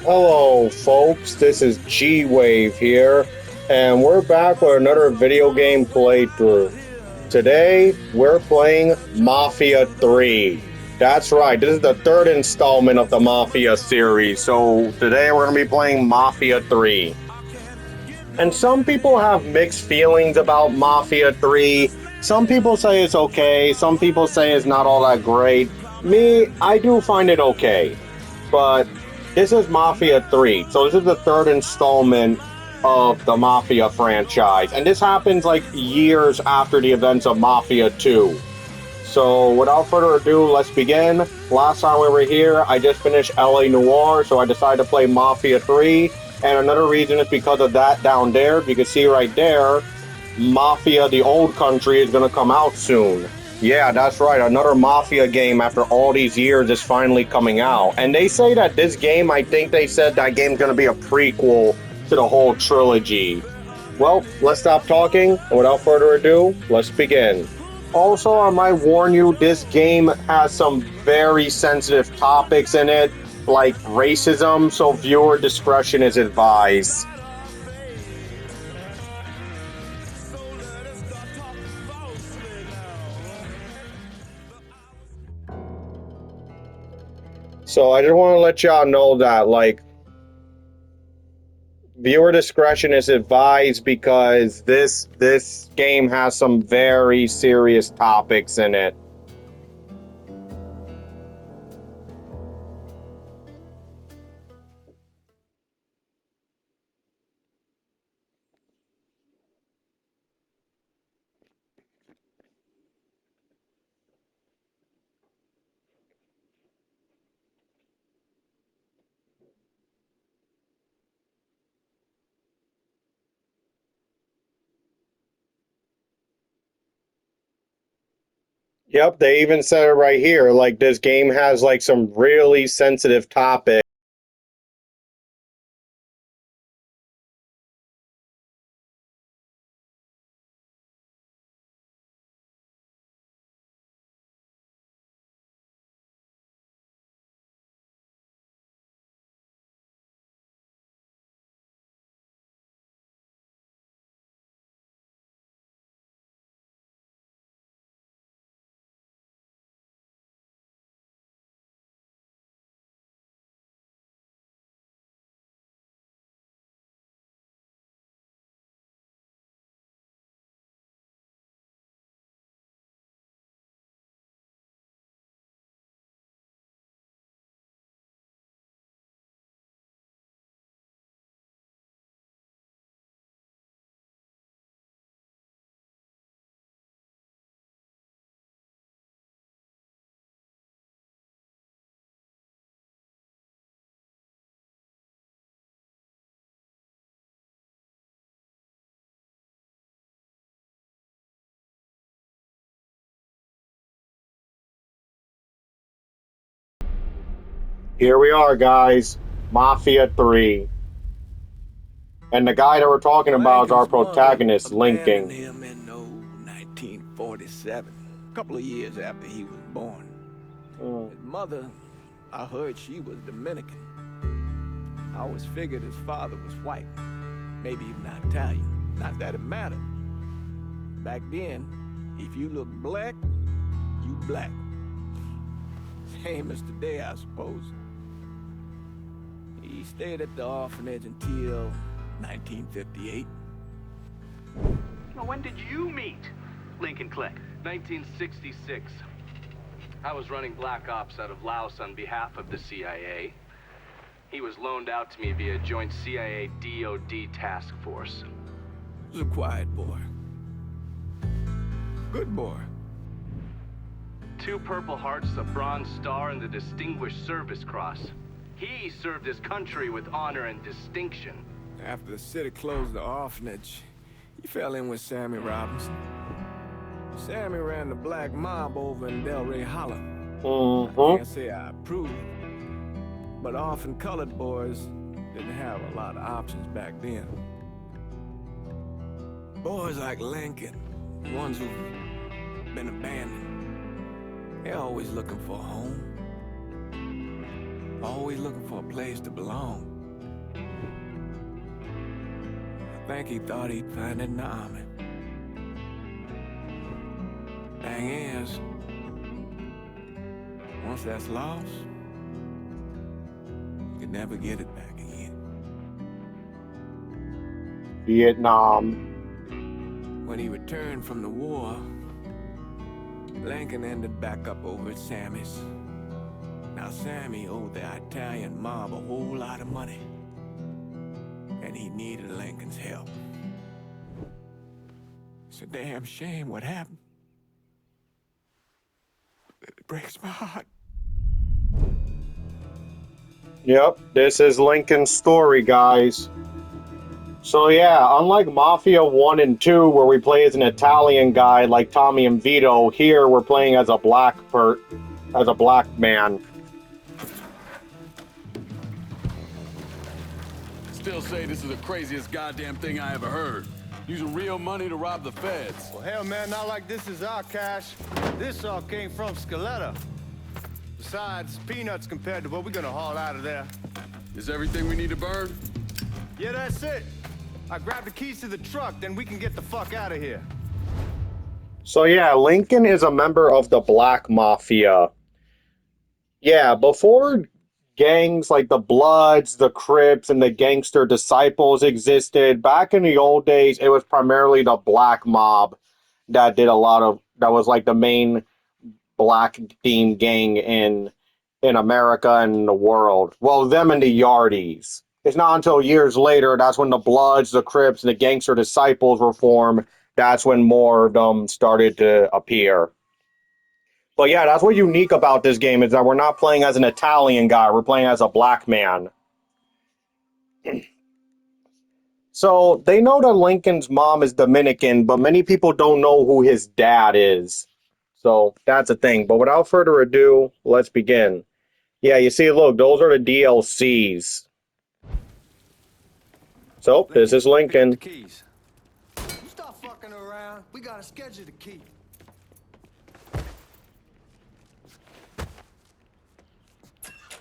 Hello, folks. This is Gwave here, and we're back with another video game playthrough. Today, we're playing Mafia 3. That's right, this is the third installment of the Mafia series. So, today we're going to be playing Mafia 3. And some people have mixed feelings about Mafia 3. Some people say it's okay, some people say it's not all that great. Me, I do find it okay. But this is Mafia 3. So this is the third installment of the Mafia franchise. And this happens like years after the events of Mafia 2. So without further ado, let's begin. Last time we were here, I just finished LA Noire, so I decided to play Mafia 3. And another reason is because of that down there. If you can see right there, Mafia the Old Country is going to come out soon. Yeah, that's right. Another Mafia game after all these years is finally coming out. And they say that this game, I think they said that game's going to be a prequel to the whole trilogy. Well, let's stop talking. And without further ado, let's begin. Also, I might warn you, this game has some very sensitive topics in it, like racism, so viewer discretion is advised. So I just want to let y'all know that, like, viewer discretion is advised because this game has some very serious topics in it. Yep, they even said it right here. Like, this game has like some really sensitive topics. Here we are, guys. Mafia 3. And the guy that we're talking about is our Lincoln's mother protagonist, abandoned Lincoln. him in 1947, a couple of years after he was born. Mm. His mother, I heard she was Dominican. I always figured his father was white, maybe even Italian. Not that it mattered. Back then, if you look black, you black. Same as today, I suppose. He stayed at the orphanage until 1958. Now, when did you meet Lincoln Click? 1966. I was running Black Ops out of Laos on behalf of the CIA. He was loaned out to me via joint CIA-DOD task force. He was a quiet boy. Good boy. 2 Purple Hearts, a Bronze Star, and the Distinguished Service Cross. He served his country with honor and distinction. After the city closed the orphanage, he fell in with Sammy Robinson. Sammy ran the black mob over in Delray Hollow. I can't say I approved, but orphan colored boys didn't have a lot of options back then. Boys like Lincoln, ones who've been abandoned, they're always looking for a home. Always looking for a place to belong. think he thought he'd find it in the army. Thing is, once that's lost, you can never get it back again. Vietnam. When he returned from the war, Lincoln ended back up over at Sammy's. Now Sammy owed the Italian mob a whole lot of money, and he needed Lincoln's help. It's a damn shame what happened. It breaks my heart. Yep, this is Lincoln's story, guys. So yeah, unlike Mafia 1 and 2, where we play as an Italian guy like Tommy and Vito, here we're playing as a black man. Still say this is the craziest goddamn thing I ever heard. Using real money to rob the feds. Well, hell, man, not like this is our cash. This all came from Scaletta. Besides, peanuts compared to what we're gonna haul out of there. Is everything we need to burn? Yeah, that's it. I grabbed the keys to the truck, then we can get the fuck out of here. So yeah, Lincoln is a member of the Black Mafia. Yeah, before gangs like the Bloods, the Crips, and the Gangster Disciples existed, back in the old days, it was primarily the Black Mob that was like the main black themed gang in America and in the world. Well, them and the Yardies. It's not until years later, that's when the Bloods, the Crips, and the Gangster Disciples were formed. That's when more of them started to appear. But yeah, that's what's unique about this game, is that we're not playing as an Italian guy, we're playing as a black man. So they know that Lincoln's mom is Dominican, but many people don't know who his dad is. So that's a thing. But without further ado, let's begin. Yeah, you see, look, those are the DLCs. So, this is Lincoln. The keys. You stop fucking around. We got a schedule to keep.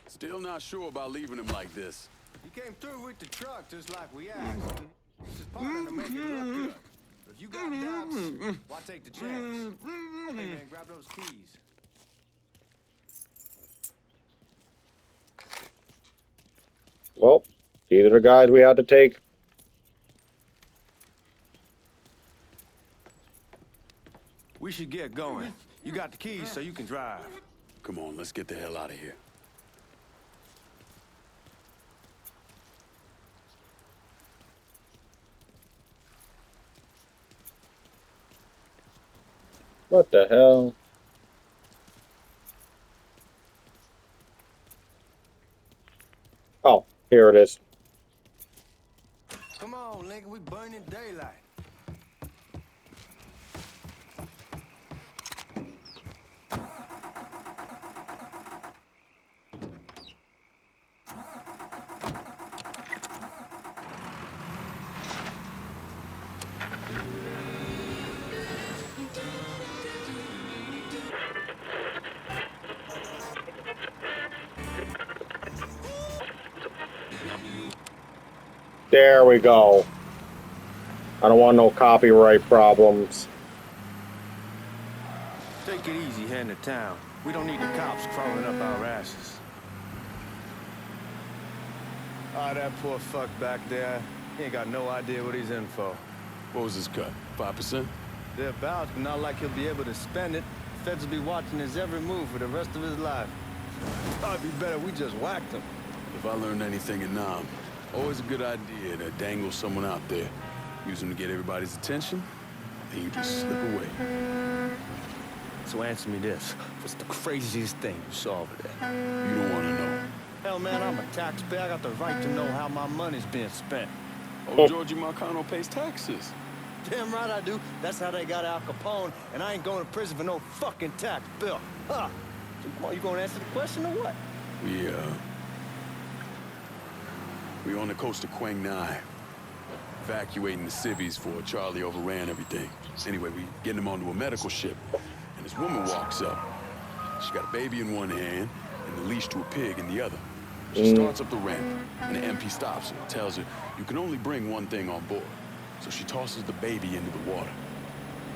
Still not sure about leaving him like this. You came through with the truck just like we asked. This is part of to make it look good. If you got doubts, why take the chance? Hey, man, grab those keys. Well, these are the guys we had to take. We should get going. You got the keys so you can drive. Come on, let's get the hell out of here. What the hell? Oh, here it is. Come on, Lincoln, we burning daylight. There we go. I don't want no copyright problems. Take it easy heading to town. We don't need the cops crawling up our asses. Ah, that poor fuck back there. He ain't got no idea what he's in for. What was his cut? 5%? Thereabouts, but not like he'll be able to spend it. Feds will be watching his every move for the rest of his life. Probably be better we just whacked him. If I learned anything in Nam, always a good idea to dangle someone out there. Use them to get everybody's attention, then you just slip away. So answer me this. What's the craziest thing you saw over there? You don't want to know. Hell, man, I'm a taxpayer. I got the right to know how my money's being spent. Oh, Georgie Marcano pays taxes. Damn right I do. That's how they got Al Capone, and I ain't going to prison for no fucking tax bill. Huh. So come on, you gonna answer the question or what? We on the coast of Quang Nai, evacuating the civvies for Charlie overran everything. Anyway, we getting him onto a medical ship, and this woman walks up. She got a baby in one hand and the leash to a pig in the other. She starts up the ramp, and the MP stops her, tells her, you can only bring one thing on board. So she tosses the baby into the water.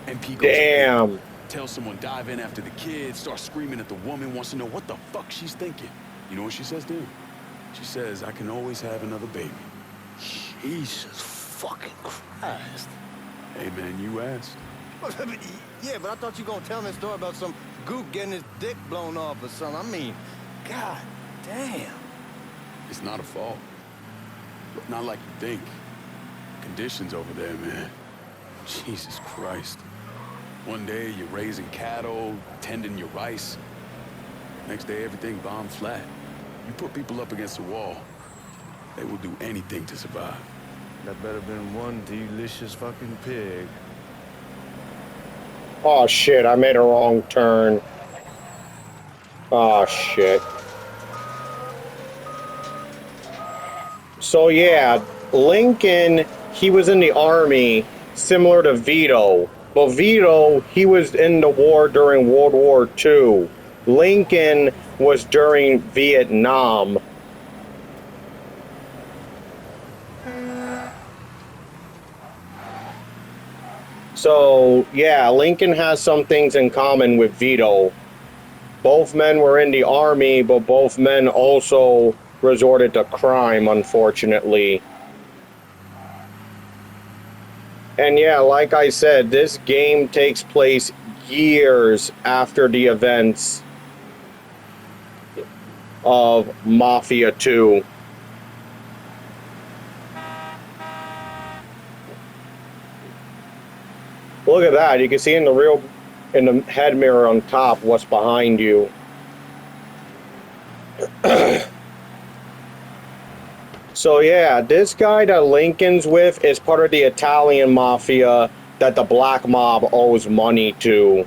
MP goes Damn. ape, tells someone dive in after the kid, starts screaming at the woman, wants to know what the fuck she's thinking. You know what she says to him? She says, I can always have another baby. Jesus fucking Christ. Hey man, you asked. Yeah, but I thought you were gonna tell me a story about some gook getting his dick blown off or something. I mean, god damn. It's not a fault. Not like you think. Conditions over there, man. Jesus Christ. One day you're raising cattle, tending your rice. Next day everything bombed flat. You put people up against the wall, they will do anything to survive. That better been one delicious fucking pig. Oh shit, I made a wrong turn. Oh shit. So yeah, Lincoln, he was in the army, similar to Vito. But Vito, he was in the war during World War II. Lincoln was during Vietnam. So yeah, Lincoln has some things in common with Vito. Both men were in the army, but both men also resorted to crime, unfortunately. And yeah, like I said, this game takes place years after the events of Mafia 2. Look at that. You can see in the head mirror on top what's behind you. So yeah, this guy that Lincoln's with is part of the Italian mafia that the black mob owes money to.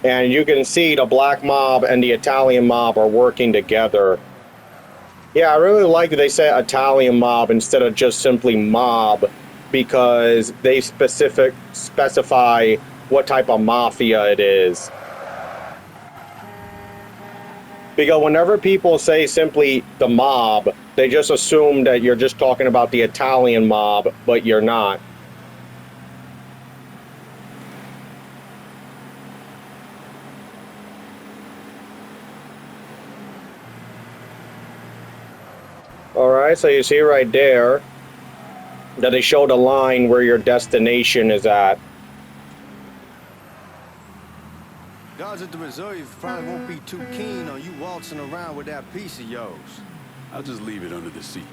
And you can see the black mob and the Italian mob are working together. Yeah, I really like that they say Italian mob instead of just simply mob, because they specify what type of mafia it is. Because whenever people say simply the mob, they just assume that you're just talking about the Italian mob, but you're not. Alright, so you see right there that they showed a line where your destination is at. Guards at the reserve probably won't be too keen on you waltzing around with that piece of yours. I'll just leave it under the seat.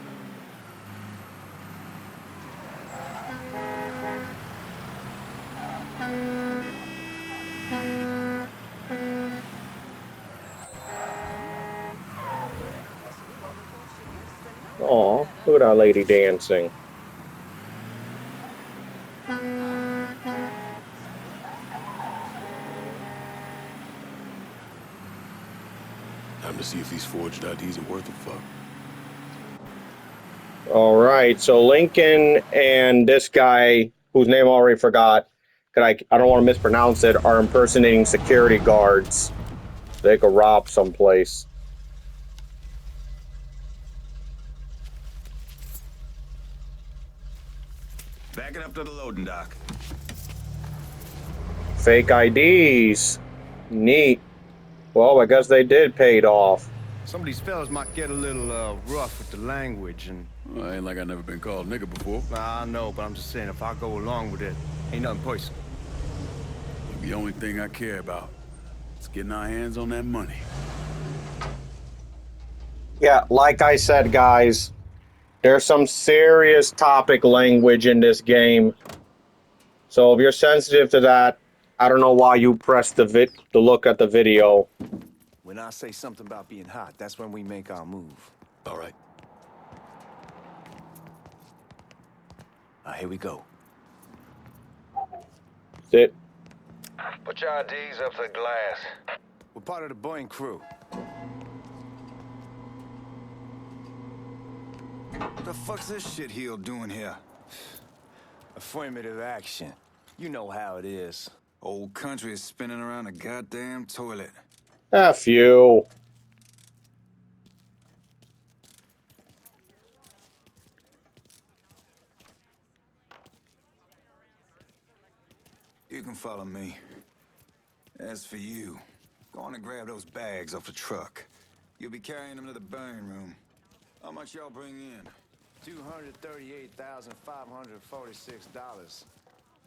Aw, look at that lady dancing. Time to see if these forged IDs are worth a fuck. Alright, so Lincoln and this guy, whose name I already forgot, I don't want to mispronounce it, are impersonating security guards. They could rob someplace. Back it up to the loading dock. Fake IDs. Neat. Well, I guess they did paid off. Some of these fellas might get a little rough with the language and... Well, ain't like I never been called nigga before. I know, but I'm just saying, if I go along with it, ain't nothing personal. The only thing I care about is getting our hands on that money. Yeah, like I said, guys, there's some serious topic language in this game. So if you're sensitive to that, I don't know why you pressed the look at the video. When I say something about being hot, that's when we make our move. All right. Here we go. Sit. Put your IDs up to the glass. We're part of the Boeing crew. What the fuck's this shitheel doing here? Affirmative action. You know how it is. Old country is spinning around a goddamn toilet. F you. You can follow me. As for you, go on and grab those bags off the truck. You'll be carrying them to the burn room. How much y'all bring in? $238,546.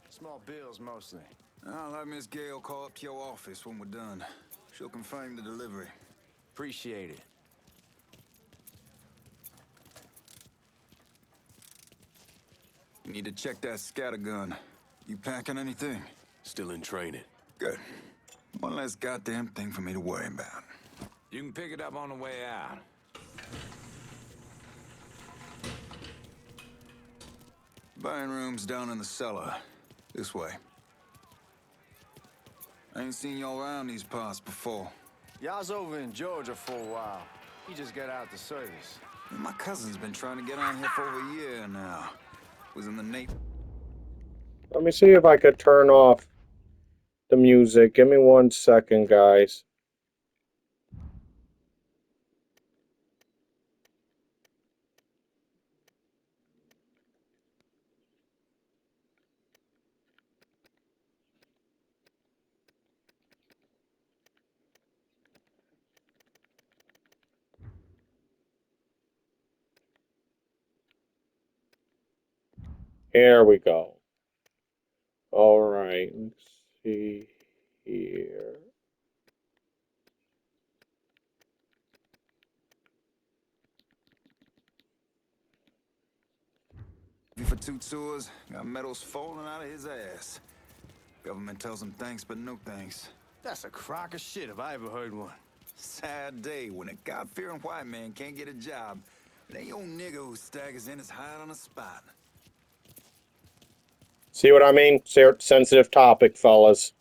Small bills, mostly. I'll have Miss Gale call up to your office when we're done. She'll confirm the delivery. Appreciate it. You need to check that scattergun. You packing anything? Still in training. Good. One less goddamn thing for me to worry about. You can pick it up on the way out. Burn room's down in the cellar. This way. I ain't seen y'all around these parts before. Y'all's over in Georgia for a while. He just got out the service. My cousin's been trying to get on here for over a year now. Was in the Navy. Let me see if I could turn off the music. Give me 1 second, guys. Here we go. All right, let's see here. For 2 tours, got medals falling out of his ass. Government tells him thanks, but no thanks. That's a crock of shit if I ever heard one. Sad day when a God-fearing white man can't get a job. And ain't old nigga who staggers in is hired on the spot. See what I mean? Sensitive topic, fellas.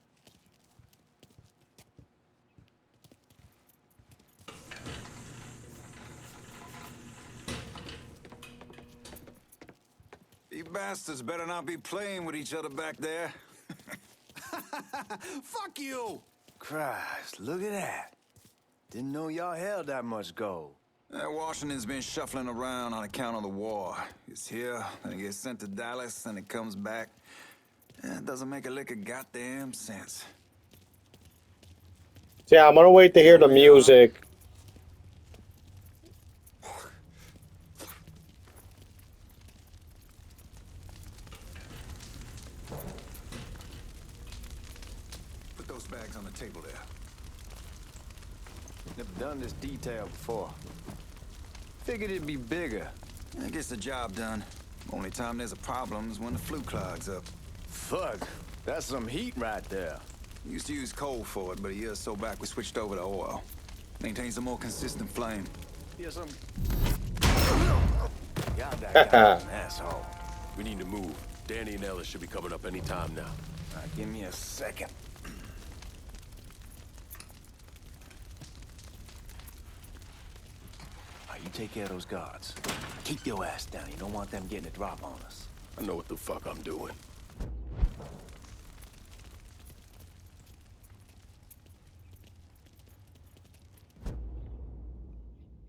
You bastards better not be playing with each other back there. Fuck you! Christ, look at that. Didn't know y'all held that much gold. Washington's been shuffling around on account of the war. It's here, then it gets sent to Dallas, then it comes back. It doesn't make a lick of goddamn sense. Yeah, I'm gonna wait to hear the music. Put those bags on the table there. Never done this detail before. Figured it'd be bigger. That gets the job done. Only time there's a problem is when the flue clogs up. Fuck, that's some heat right there. We used to use coal for it, but a year or so back we switched over to oil. Maintains a more consistent flame. Here's some... God, that guy's an asshole. We need to move. Danny and Ellis should be coming up any time now. All right, give me a second. All right, you take care of those guards. Keep your ass down. You don't want them getting a drop on us. I know what the fuck I'm doing.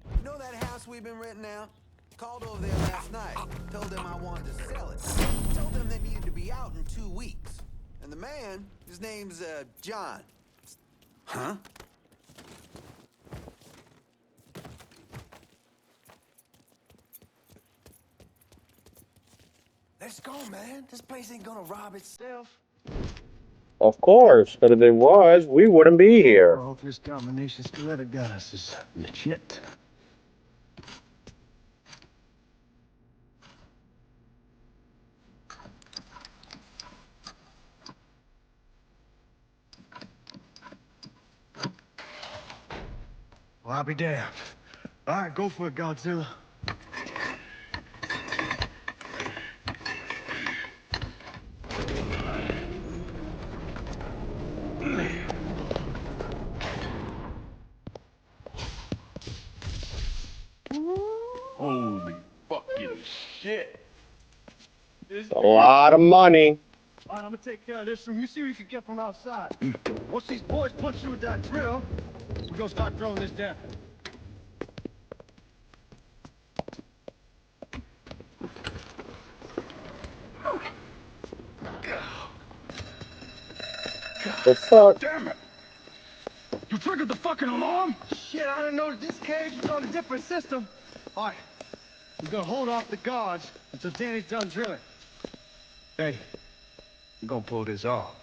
You know that house we've been renting out? Called over there last night. Told them I wanted to sell it. Told them they needed to be out in 2 weeks. And the man, his name's, John. Huh? Let's go, man. This place ain't gonna rob itself. Of course, but if it was, we wouldn't be here. I hope this combination stiletto gun is legit. Well, I'll be damned. All right, go for it, Godzilla. Holy fucking shit. A lot of money. right, I'm gonna take care of this room. You see what you can get from outside. Once these boys punch you with that drill, we're gonna start throwing this down. The fuck? Damn it! You triggered the fucking alarm? Shit, I didn't know that this cage was on a different system. All right, we're gonna hold off the guards until Danny's done drilling. Hey, we're gonna pull this off.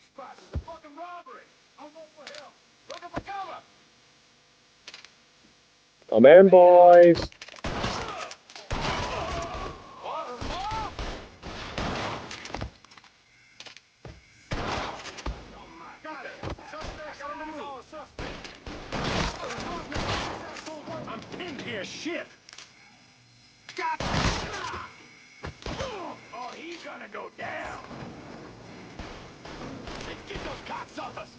It's a fucking robbery. I'm going for help. Looking for cover. Come in, boys. I'm pinned here, shit! God! Oh, he's gonna go down! Let's get those cocksuckers!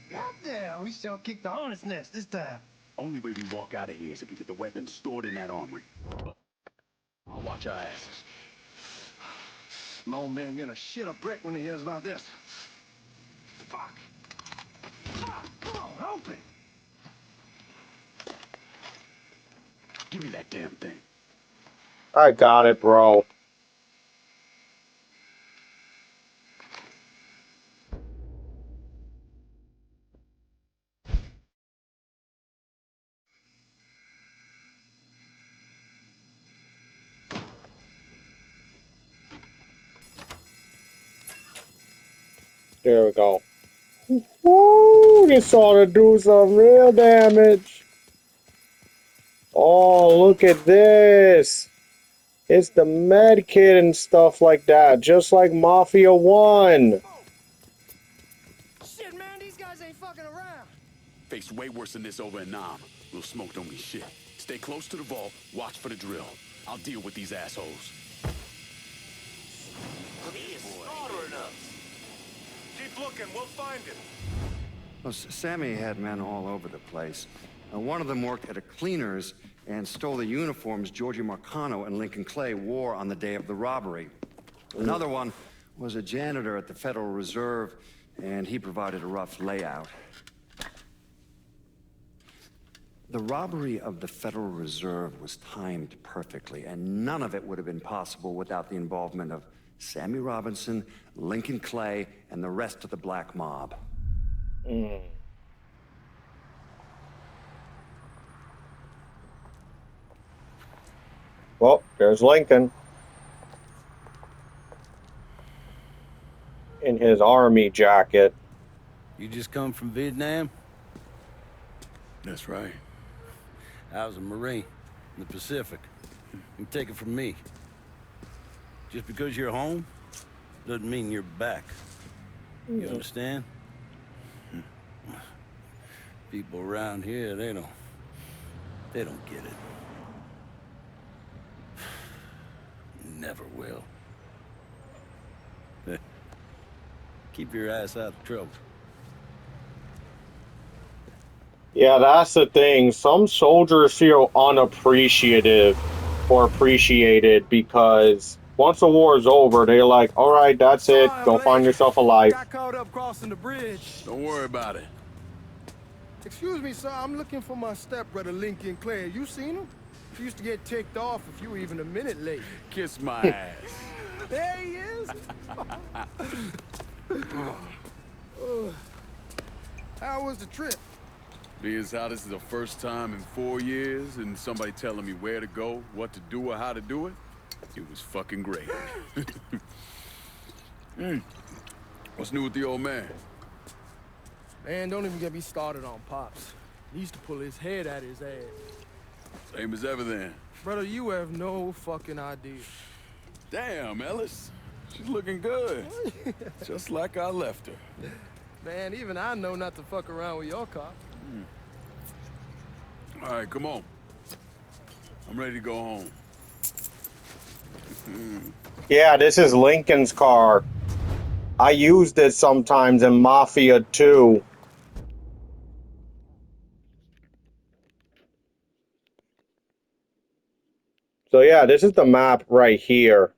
Goddamn, we shall kick the hornet's nest this time. Only way we walk out of here is if we get the weapons stored in that armory. I'll watch our asses. My old man gonna shit a brick when he hears about this. Fuck. Fuck, come on, help me. Give me that damn thing. I got it, bro. There we go. Woo! This ought to do some real damage. Oh, look at this. It's the med kit and stuff like that, just like Mafia 1. Shit, man, these guys ain't fucking around. Faced way worse than this over in Nam. Little smoke don't mean shit. Stay close to the vault, watch for the drill. I'll deal with these assholes. He is slaughtering us. Keep looking, we'll find him. Well, Sammy had men all over the place. One of them worked at a cleaner's and stole the uniforms Georgie Marcano and Lincoln Clay wore on the day of the robbery. Another one was a janitor at the Federal Reserve, and he provided a rough layout. The robbery of the Federal Reserve was timed perfectly, and none of it would have been possible without the involvement of Sammy Robinson, Lincoln Clay, and the rest of the black mob. Well, there's Lincoln. In his army jacket. You just come from Vietnam? That's right. I was a Marine in the Pacific. You take it from me. Just because you're home doesn't mean you're back. You understand? People around here, they don't get it. Never will. Keep your ass out of trouble. Yeah, that's the thing. Some soldiers feel unappreciative or appreciated because once the war is over, they're like, all right, that's it. Go find yourself a life. Got caught up crossing the bridge. Don't worry about it. Excuse me, sir. I'm looking for my stepbrother, Lincoln Clay. You seen him? He used to get ticked off if you were even a minute late. Kiss my ass. There he is. How was the trip? Being as how this is the first time in 4 years and somebody telling me where to go, what to do, or how to do it, it was fucking great. What's new with the old man? Man, don't even get me started on Pops. He used to pull his head out his ass. Same as ever then. Brother, you have no fucking idea. Damn, Ellis. She's looking good. Just like I left her. Man, even I know not to fuck around with your cop. All right, come on. I'm ready to go home. Yeah, this is Lincoln's car. I used it sometimes in Mafia 2. So yeah, this is the map right here.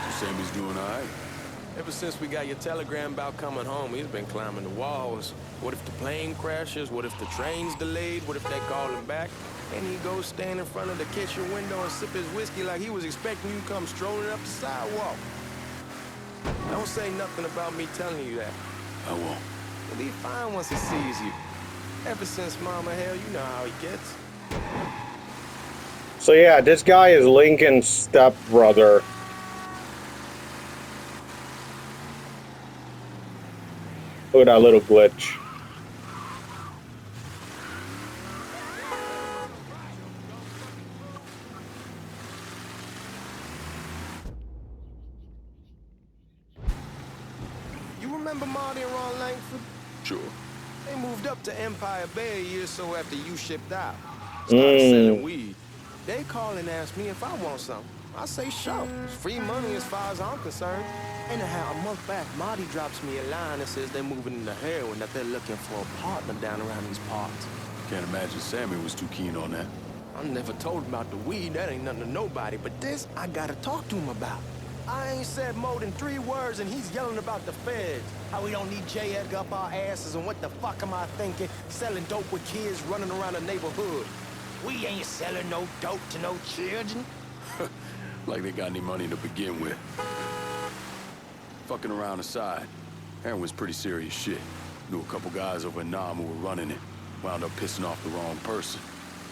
So Sammy's doing all right? Ever since we got your telegram about coming home, he's been climbing the walls. What if the plane crashes? What if the train's delayed? What if they call him back? And he goes stand in front of the kitchen window and sip his whiskey like he was expecting you to come strolling up the sidewalk. Don't say nothing about me telling you that. I won't. He'll be fine once he sees you. Ever since Mama, hell, you know how he gets. So yeah, this guy is Lincoln's stepbrother. Look at that little glitch. You remember Marty and Ron Langford? Sure. They moved up to Empire Bay a year or so after you shipped out. Started selling weed. They call and ask me if I want something. I say sure. It's free money as far as I'm concerned. Anyhow, a month back, Marty drops me a line that says they're moving into heroin, that they're looking for a partner down around these parts. Can't imagine Sammy was too keen on that. I never told him about the weed. That ain't nothing to nobody. But this, I gotta talk to him about. I ain't said more than 3 words, and he's yelling about the feds. How we don't need J. Edgar up our asses, and what the fuck am I thinking? Selling dope with kids running around the neighborhood. We ain't selling no dope to no children. Like they got any money to begin with. Fucking around aside, heroin's pretty serious shit. Knew a couple guys over in Nam who were running it. Wound up pissing off the wrong person.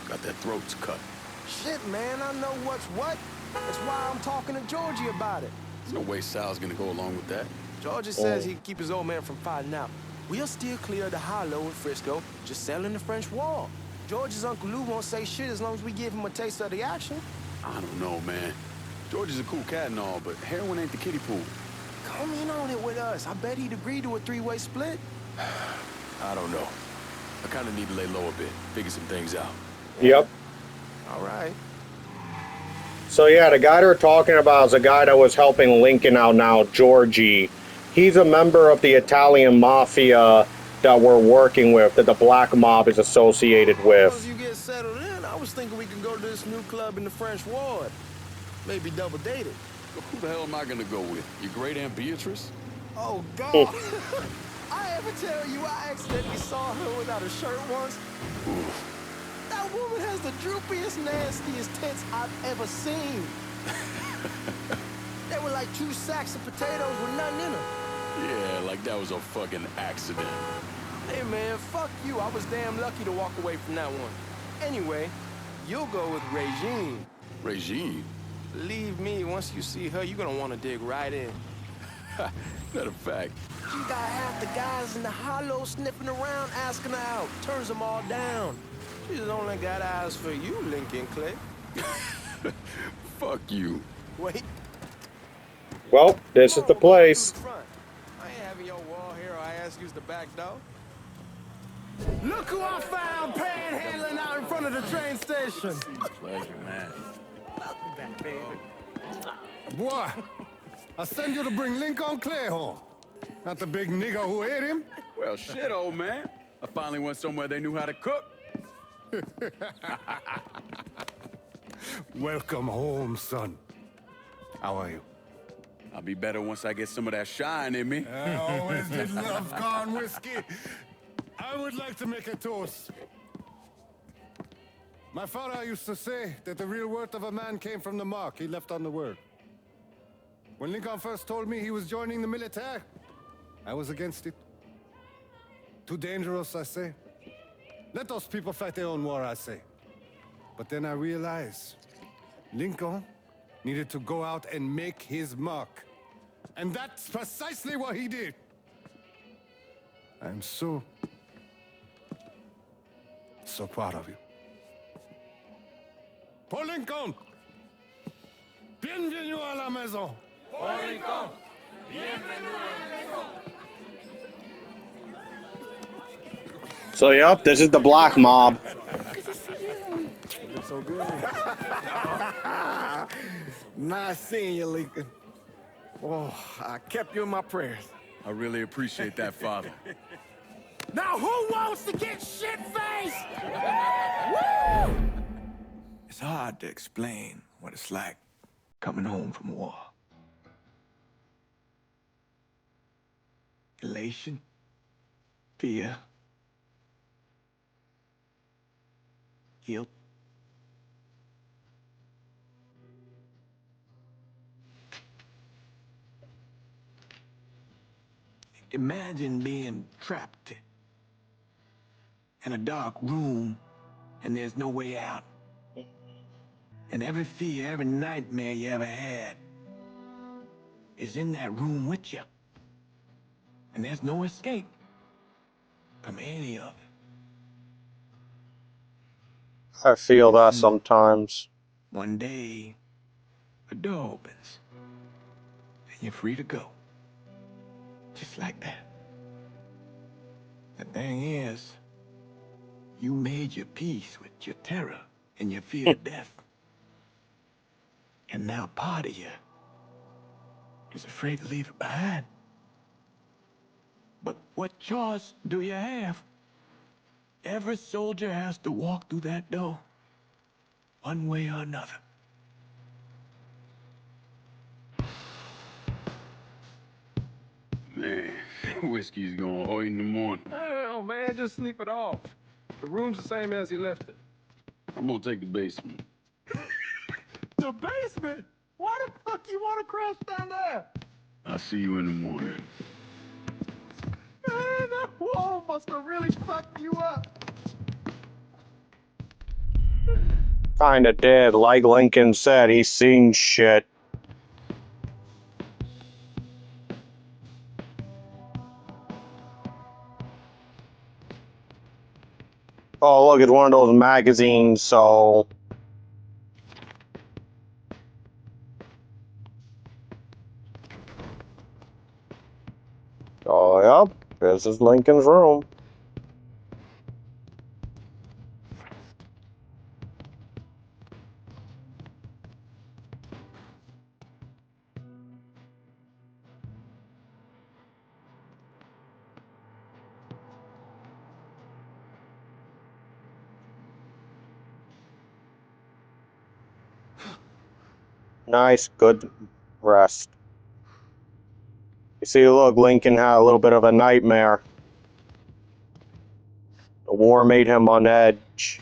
Got their throats cut. Shit, man, I know what's what. That's why I'm talking to Georgie about it. There's no way Sal's gonna go along with that. Georgie says he'd keep his old man from fighting out. We'll still clear the hollow in Frisco, just selling the French Wall. George's Uncle Lou won't say shit as long as we give him a taste of the action. I don't know, man. George is a cool cat and all, but heroin ain't the kiddie pool. Come in on it with us. I bet he'd agree to a 3-way split. I don't know. I kind of need to lay low a bit, figure some things out. Yep. All right. So yeah, the guy they're talking about is a guy that was helping Lincoln out now, Georgie. He's a member of the Italian Mafia that we're working with, that the Black Mob is associated with. As you get settled in, I was thinking we could go to this new club in the French Ward. Maybe double date it. Who the hell am I gonna go with? Your great Aunt Beatrice? Oh, God. I ever tell you I accidentally saw her without a shirt once? Oof. That woman has the droopiest, nastiest tits I've ever seen. They were like 2 sacks of potatoes with nothing in them. Yeah, like that was a fucking accident. Hey, man, fuck you. I was damn lucky to walk away from that one. Anyway, you'll go with Regine. Regine? Believe me, once you see her, you're gonna want to dig right in. Matter of fact. She got half the guys in the hollow sniffing around, asking her out. Turns them all down. She's only got eyes for you, Lincoln Clay. Fuck you. Wait. Well, this is the place. I ain't having your wall here, or I ask you's the back door. Look who I found panhandling out in front of the train station. Pleasure, man. Boy, I send you to bring Lincoln Clay home. Not the big nigger who ate him. Well, shit, old man. I finally went somewhere they knew how to cook. Welcome home, son. How are you? I'll be better once I get some of that shine in me. I always did love corn whiskey. I would like to make a toast. My father used to say that the real worth of a man came from the mark he left on the word. When Lincoln first told me he was joining the military, I was against it. Too dangerous, I say. Let those people fight their own war, I say. But then I realized Lincoln needed to go out and make his mark. And that's precisely what he did. I'm so proud of you. Paul Lincoln! Bienvenue à la maison! Paul Lincoln! Bienvenue à la maison! So, yep, this is the Black Mob. So good. Nice seeing you, Lincoln. Oh, I kept you in my prayers. I really appreciate that, Father. Now who wants to get shit-faced? Woo! It's hard to explain what it's like coming home from war. Elation, fear, guilt. Imagine being trapped in a dark room and there's no way out. And every fear, every nightmare you ever had is in that room with you. And there's no escape from any of it. I feel that sometimes. One day, a door opens and you're free to go. Just like that. The thing is, you made your peace with your terror and your fear of death. And now part of you is afraid to leave it behind. But what choice do you have? Every soldier has to walk through that door, one way or another. Man, whiskey's going hard in the morning. Oh, man, just sleep it off. The room's the same as you left it. I'm gonna take the basement. The basement? Why the fuck you want to crash down there? I'll see you in the morning. Man, that wall must have really fucked you up. Kinda did. Like Lincoln said, he's seen shit. Oh, look, it's one of those magazines, so... Oh, yep, this is Lincoln's room. Nice, good rest. You see, look, Lincoln had a little bit of a nightmare. The war made him on edge.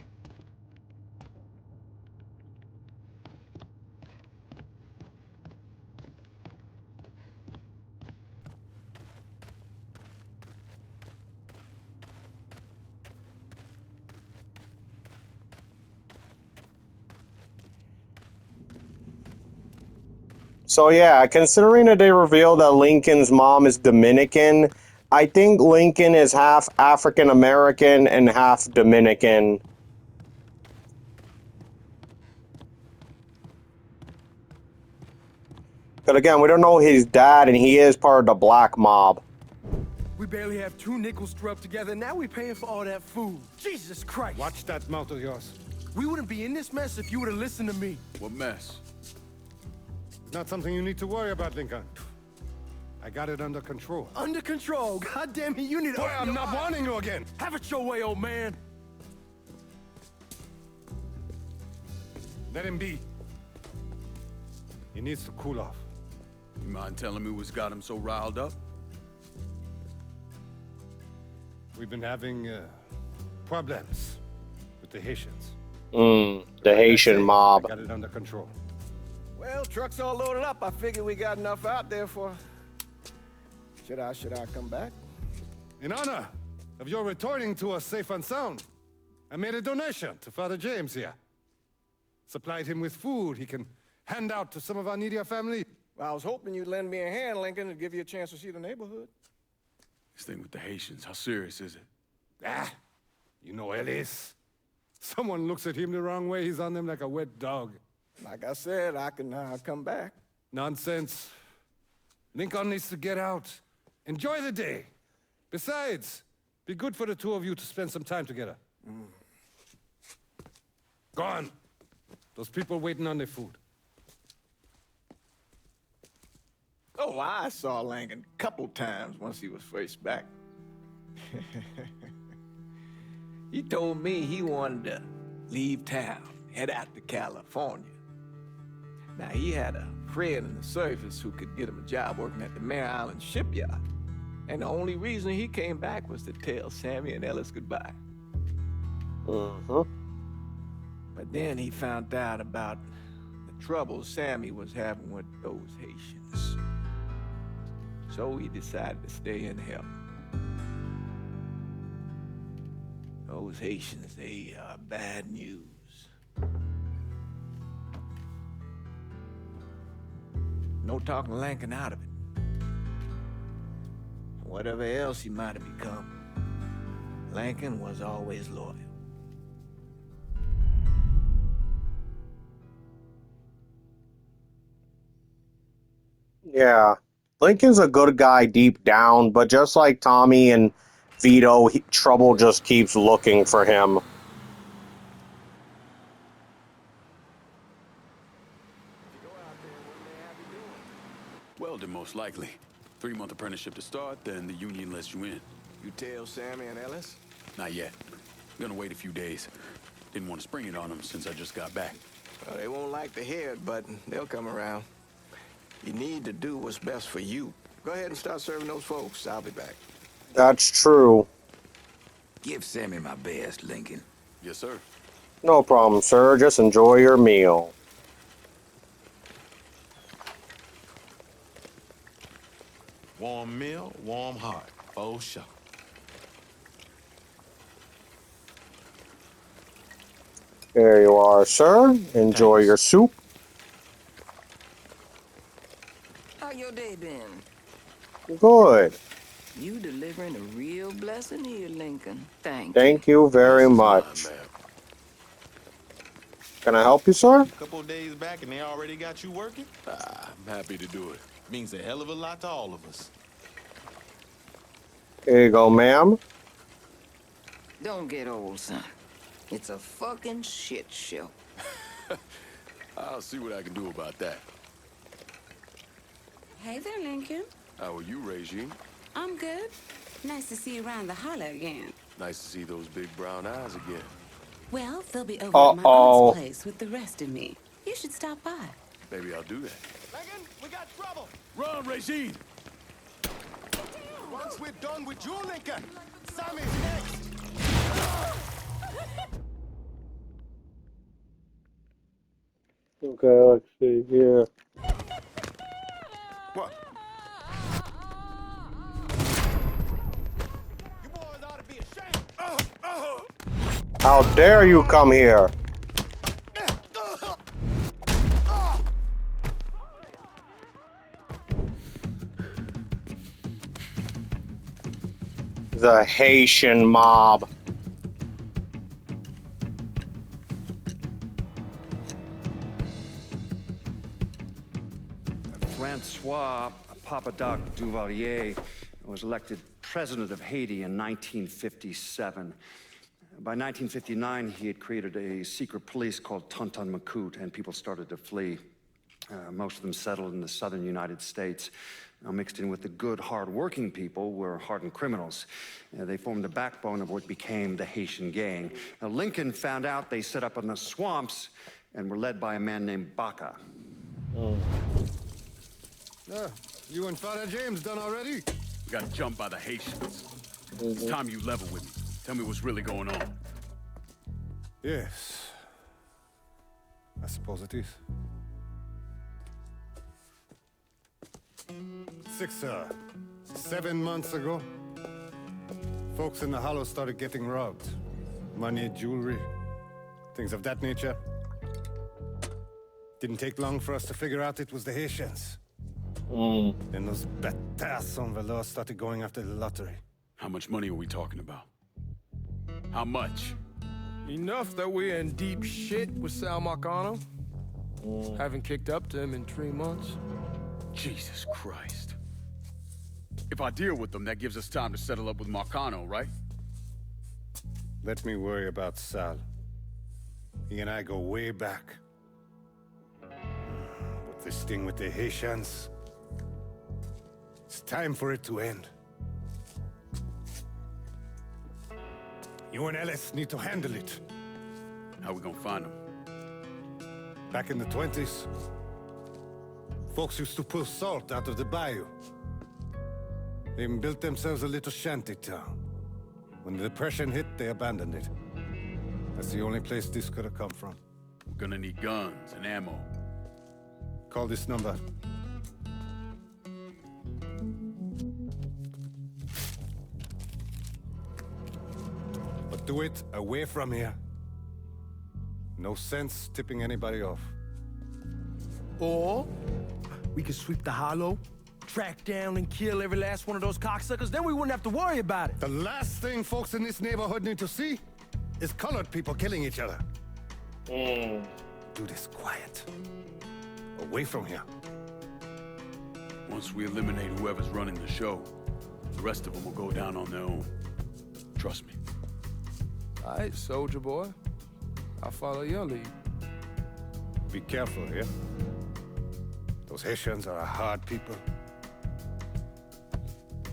So yeah, considering that they revealed that Lincoln's mom is Dominican, I think Lincoln is half African American and half Dominican. But again, we don't know his dad, and he is part of the Black Mob. We barely have 2 nickels to rub together, now we're paying for all that food. Jesus Christ. Watch that mouth of yours. We wouldn't be in this mess if you would have listened to me. What mess? Not something you need to worry about, Lincoln. I got it under control. Under control. God damn it, you need to... Boy, I'm not warning you again. Have it your way, old man. Let him be. He needs to cool off. You mind telling me what's got him so riled up? We've been having problems with the Haitians. The Haitian mob. I got it under control. Well, truck's all loaded up. I figured we got enough out there for... Should I come back? In honor of your returning to us safe and sound, I made a donation to Father James here. Supplied him with food he can hand out to some of our needier family. Well, I was hoping you'd lend me a hand, Lincoln, and give you a chance to see the neighborhood. This thing with the Haitians, how serious is it? Ah, you know Ellis. Someone looks at him the wrong way, he's on them like a wet dog. Like I said, I can come back. Nonsense. Lincoln needs to get out. Enjoy the day. Besides, be good for the two of you to spend some time together. Go on. Those people waiting on their food. Oh, I saw Langan a couple times once he was first back. He told me he wanted to leave town, head out to California. Now, he had a friend in the service who could get him a job working at the Mare Island shipyard. And the only reason he came back was to tell Sammy and Ellis goodbye. Uh-huh. But then he found out about the trouble Sammy was having with those Haitians. So he decided to stay and help. Those Haitians, they are bad news. No talking Lankin out of it. Whatever else he might have become, Lankin was always loyal. Yeah. Lincoln's a good guy deep down, but just like Tommy and Vito, trouble just keeps looking for him. Welding, most likely. 3-month apprenticeship to start, then the union lets you in. You tell Sammy and Ellis? Not yet. Gonna wait a few days. Didn't want to spring it on them since I just got back. Well, they won't like to hear it, but they'll come around. You need to do what's best for you. Go ahead and start serving those folks. I'll be back. That's true. Give Sammy my best, Lincoln. Yes, sir. No problem, sir. Just enjoy your meal. Warm meal, warm heart. Oh, sure. There you are, sir. Enjoy your soup. How your day been? Good. You delivering a real blessing here, Lincoln. Thank you very much. Can I help you, sir? A couple of days back and they already got you working? I'm happy to do it. Means a hell of a lot to all of us. Here you go, ma'am. Don't get old, son. It's a fucking shit show. I'll see what I can do about that. Hey there, Lincoln. How are you, Regine? I'm good. Nice to see you around the holler again. Nice to see those big brown eyes again. Well, they'll be over at my aunt's place with the rest of me. You should stop by. Maybe I'll do that. Megan, we got trouble. Run, Regine! Once we're done with you, Lincoln, Sammy's next. Okay, let's see here. What? How dare you come here? The Haitian mob. Francois Papadoc Duvalier was elected president of Haiti in 1957. By 1959, he had created a secret police called Tonton Macoute, and people started to flee. Most of them settled in the southern United States. Now, mixed in with the good, hard-working people were hardened criminals. They formed the backbone of what became the Haitian gang. Now, Lincoln found out they set up in the swamps and were led by a man named Baca. You and Father James done already? We got jumped by the Haitians. It's time you level with me. Tell me what's really going on. Yes. I suppose it is. 7 months ago, folks in the Hollow started getting robbed. Money, jewelry, things of that nature. Didn't take long for us to figure out it was the Haitians. Then those bâtards en velours started going after the lottery. How much money are we talking about? How much? Enough that we're in deep shit with Sal Marcano. Haven't kicked up to him in 3 months. Jesus Christ. If I deal with them, that gives us time to settle up with Marcano, right? Let me worry about Sal. He and I go way back. But this thing with the Haitians, it's time for it to end. You and Ellis need to handle it. How we gonna find them? Back in the 20s, folks used to pull salt out of the bayou. They even built themselves a little shanty town. When the Depression hit, they abandoned it. That's the only place this could have come from. We're gonna need guns and ammo. Call this number. But do it away from here. No sense tipping anybody off. Or we could sweep the hollow, track down and kill every last one of those cocksuckers, then we wouldn't have to worry about it. The last thing folks in this neighborhood need to see is colored people killing each other. Do this quiet. Away from here. Once we eliminate whoever's running the show, the rest of them will go down on their own. Trust me. All right, soldier boy. I'll follow your lead. Be careful here. Those Haitians are a hard people.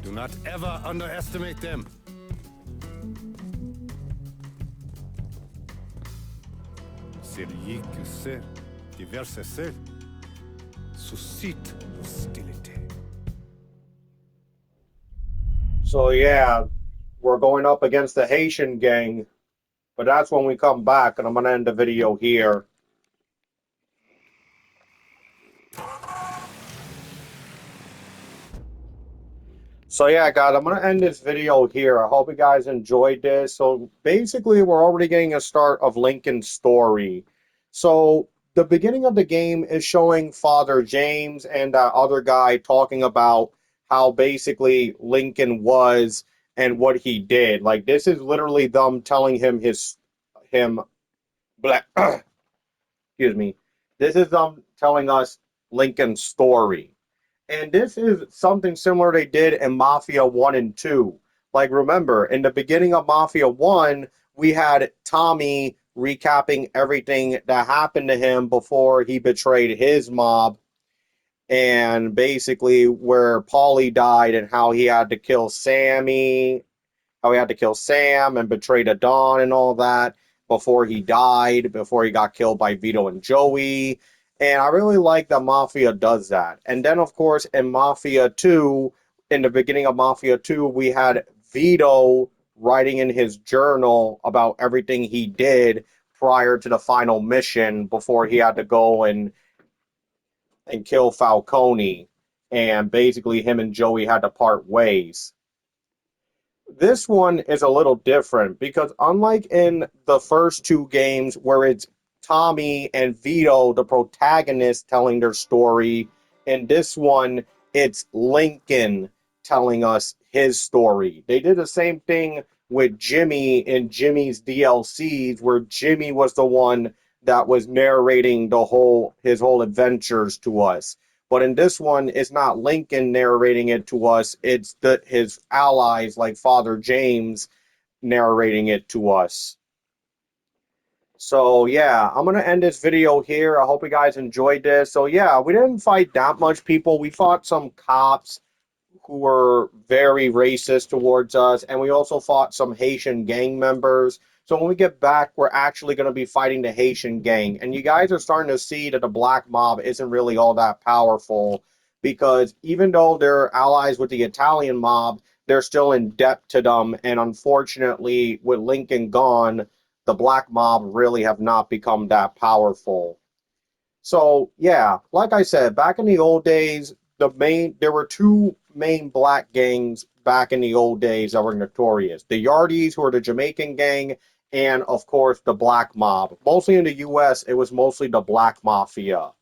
Do not ever underestimate them. Celui qui sait diverser suscite hostilité. So yeah, we're going up against the Haitian gang, but that's when we come back, and I'm gonna end the video here. So yeah, guys, I'm going to end this video here. I hope you guys enjoyed this. So basically, we're already getting a start of Lincoln's story. So the beginning of the game is showing Father James and that other guy talking about how basically Lincoln was and what he did. Like, this is literally them telling him excuse me. This is them telling us Lincoln's story. And this is something similar they did in Mafia 1 and 2. Like, remember, in the beginning of Mafia 1, we had Tommy recapping everything that happened to him before he betrayed his mob. And basically where Paulie died and how he had to kill Sammy, how he had to kill Sam and betray the Don and all that before he died, before he got killed by Vito and Joey. And I really like that Mafia does that. And then, of course, in Mafia 2, in the beginning of Mafia 2, we had Vito writing in his journal about everything he did prior to the final mission before he had to go and kill Falcone. And basically, him and Joey had to part ways. This one is a little different because unlike in the first two games where it's Tommy and Vito, the protagonists, telling their story, in this one, it's Lincoln telling us his story. They did the same thing with Jimmy in Jimmy's DLCs, where Jimmy was the one that was narrating his whole adventures to us. But in this one, it's not Lincoln narrating it to us. It's his allies like Father James narrating it to us. So yeah, I'm going to end this video here. I hope you guys enjoyed this. So yeah, we didn't fight that much people. We fought some cops who were very racist towards us. And we also fought some Haitian gang members. So when we get back, we're actually going to be fighting the Haitian gang. And you guys are starting to see that the black mob isn't really all that powerful. Because even though they're allies with the Italian mob, they're still in debt to them. And unfortunately, with Lincoln gone, the black mob really have not become that powerful. So yeah, like I said, back in the old days, there were two main black gangs back in the old days that were notorious. The Yardies, who are the Jamaican gang, and of course the black mob. Mostly in the US, it was mostly the black mafia.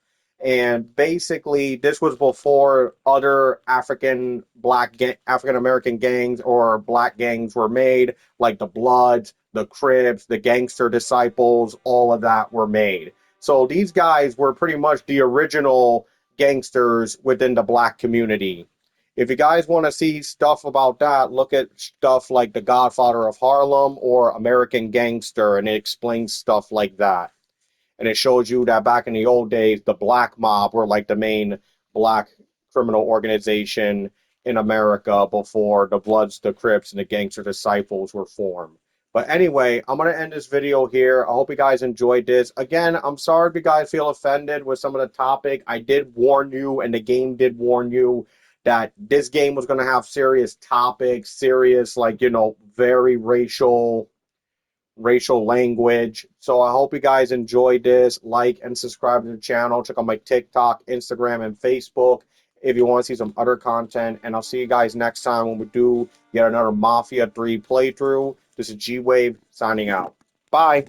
And basically, this was before other African American gangs or black gangs were made, like the Bloods, the Crips, the Gangster Disciples, all of that were made. So these guys were pretty much the original gangsters within the black community. If you guys want to see stuff about that, look at stuff like The Godfather of Harlem or American Gangster, and it explains stuff like that. And it shows you that back in the old days, the black mob were like the main black criminal organization in America before the Bloods, the Crips, and the Gangster Disciples were formed. But anyway, I'm going to end this video here. I hope you guys enjoyed this. Again, I'm sorry if you guys feel offended with some of the topic. I did warn you, and the game did warn you, that this game was going to have serious topics, serious, like, you know, very racial language. So I hope you guys enjoyed this. Like and subscribe to the channel. Check out my TikTok, Instagram, and Facebook if you want to see some other content. And I'll see you guys next time when we do yet another Mafia 3 playthrough. This is Gwave signing out. Bye.